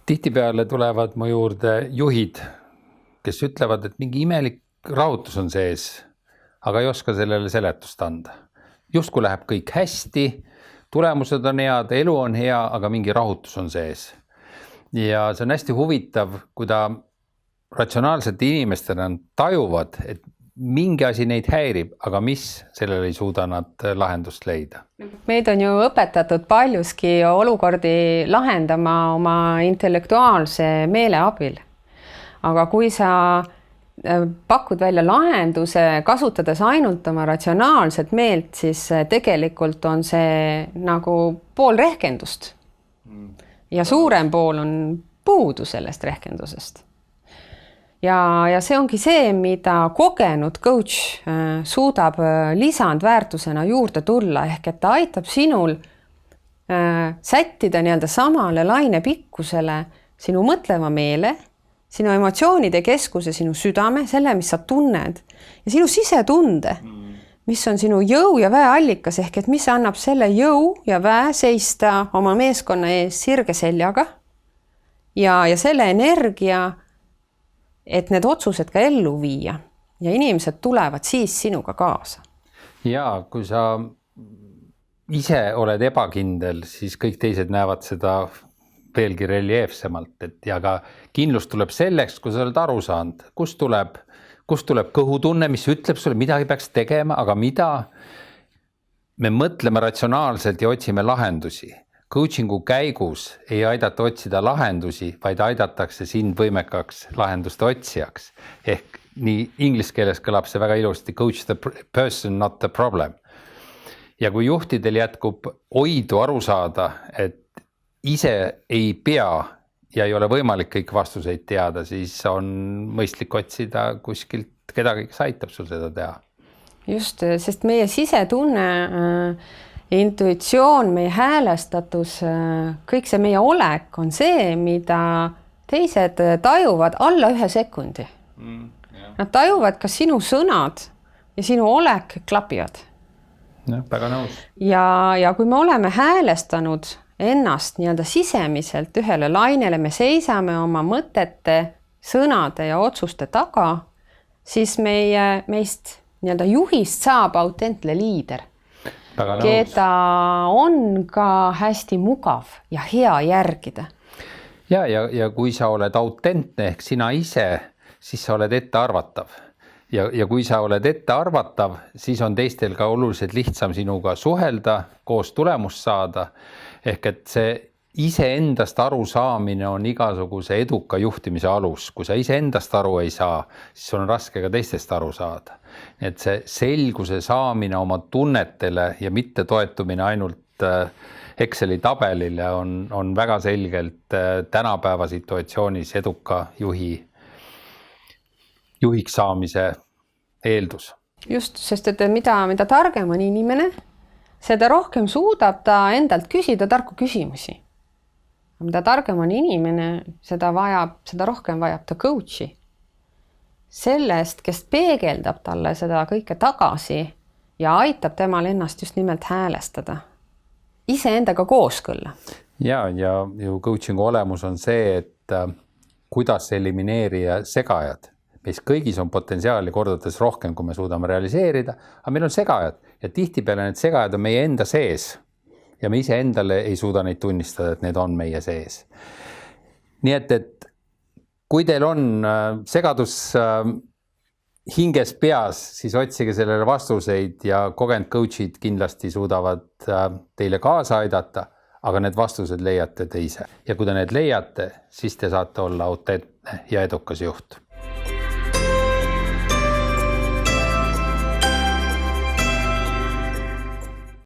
Tihtipeale tulevad mu juurde juhid, kes ütlevad, et mingi imelik rahutus on sees, aga ei oska sellele seletust anda. Justkui läheb kõik hästi, tulemused on head, elu on hea, aga mingi rahutus on sees. Ja see on hästi huvitav, kui ta ratsionaalsete inimestena tajuvad, et mingi asi neid häirib, aga mis, sellele ei suuda nad lahendust leida. Meid on ju õpetatud paljuski olukordi lahendama oma intellektuaalse meele abil. Aga kui sa pakud välja lahenduse, kasutades ainult oma ratsionaalset meelt, siis tegelikult on see nagu pool rehkendust. Ja suurem pool on puudu sellest rehkendusest. Ja see ongi see, mida kogenud coach suudab lisandväärtusena juurde tulla, ehk et ta aitab sinul sättida nii-öelda samale laine pikkusele sinu mõtleva meele, sinu emotsioonide keskuse, sinu südame, selle, mis sa tunned ja sinu sisetunde, mis on sinu jõu ja väe allikas, ehk et mis annab selle jõu ja väe seista oma meeskonna ees sirge seljaga ja selle energia, et need otsused ka ellu viia ja inimesed tulevad siis sinuga kaasa. Ja kui sa ise oled ebakindel, siis kõik teised näevad seda veelgi reljeefsemalt, et ja ka kindlus tuleb selleks, kui sa oled aru saanud, kust tuleb kõhutunne, mis ütleb sulle, midagi peaks tegema, aga mida me mõtleme ratsionaalselt ja otsime lahendusi. Coachingu käigus ei aidata otsida lahendusi, vaid aidatakse sind võimekaks lahenduste otsijaks. Ehk nii inglise keeles kõlab see väga ilusti, coach the person, not the problem. Ja kui juhtidel jätkub oidu aru saada, et ise ei pea ja ei ole võimalik kõik vastuseid teada, siis on mõistlik otsida kuskilt kedagi, kes aitab sul seda teha. Just, sest meie sisetunne intuitsioon, meie häälestatus, kõik see meie olek on see, mida teised tajuvad alla 1 sekundi. Nad tajuvad, kas sinu sõnad ja sinu olek klapivad. Väga nõus. Ja kui me oleme häälestanud ennast nii-öelda sisemiselt ühele lainele, me seisame oma mõtete, sõnade ja otsuste taga, siis meist nii-öelda juhist saab autentne liider, keda on ka hästi mugav ja hea järgida. Ja kui sa oled autentne ehk sina ise, siis sa oled ettearvatav. Ja kui sa oled ettearvatav, siis on teistel ka oluliselt lihtsam sinuga suhelda, koos tulemust saada. Ehk et see iseendast aru saamine on igasuguse eduka juhtimise alus. Kui sa iseendast aru ei saa, siis on raske ka teistest aru saada. Et see selguse saamine oma tunnetele ja mitte toetumine ainult Exceli tabelile on väga selgelt tänapäeva situatsioonis eduka juhiks saamise eeldus. Just, sest et mida targem on inimene, seda rohkem suudab ta endalt küsida tarku küsimusi. Mida targem on inimene, seda rohkem vajab ta coachi. Sellest, kes peegeldab talle seda kõike tagasi ja aitab temal ennast just nimelt häälestada. Iseendaga kooskõlla. Ja ju coachingu olemus on see, et kuidas elimineerida segajad. Meis kõigis on potentsiaali kordades rohkem, kui me suudame realiseerida, aga meil on segajad ja tihtipeale need segajad on meie enda sees ja me ise endale ei suuda neid tunnistada, et need on meie sees. Nii et kui teil on segadus hinges peas, siis otsige sellele vastuseid ja kogenud coachid kindlasti suudavad teile kaasa aidata, aga need vastused leiate te ise. Ja kui te need leiate, siis te saate olla autentne ja edukas juht.